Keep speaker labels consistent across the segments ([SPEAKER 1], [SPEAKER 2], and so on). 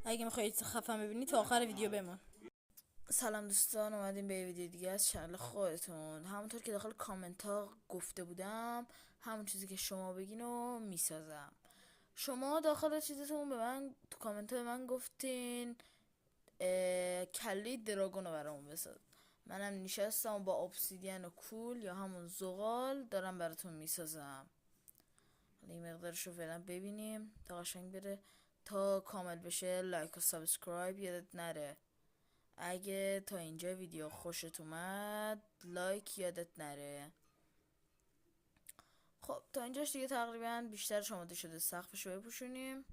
[SPEAKER 1] اگه میخواید خفن ببینید تا آخر ویدیو بمون. سلام دوستان، اومدیم به ویدیو دیگه از چنل خودتون. همونطور که داخل کامنت ها گفته بودم، همون چیزی که شما بگین رو میسازم. شما داخل چیزتون به من تو کامنت ها به من گفتین کله دراگون رو برامون بساز. منم نشستم با obsidian و کول یا همون زغال دارم براتون میسازم. حالا این مقدارش رو فعلا ببینیم تا قشنگ بره، تا کامل بشه. لایک و سابسکرایب یادت نره. اگه تا اینجا ویدیو خوشت اومد لایک یادت نره. خب تا اینجاش دیگه تقریبا بیشترش آماده شده. سقفشو بپوشونیم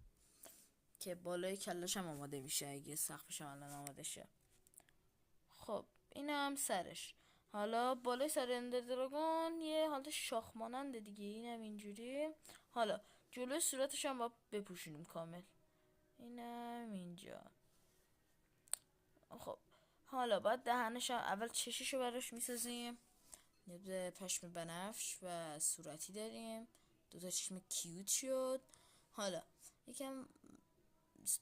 [SPEAKER 1] که بالای کلش هم آماده میشه اگه سقفش الان آماده شه. خب اینم سرش. حالا بالای سر اندر دراگون یه حالت شاخ ماننده دیگه، اینم اینجوری. حالا جلوی صورتش هم باید بپوشونیم کامل. اینم اینجا. خب حالا باید دهنش اول چششو براش میسازیم. یه پشم بنفش و صورتی داریم، دوتا چشم کیوت شد. حالا یکم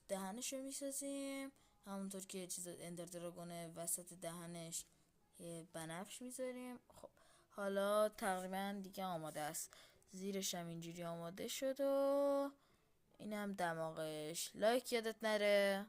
[SPEAKER 1] دهنشو میسازیم همونطور که چیز اندر دراگونه. وسط دهنش یه بنفش میذاریم. خب حالا تقریبا دیگه آماده است. زیرش هم اینجوری آماده شد و اینم دماغش. لایک یادت نره.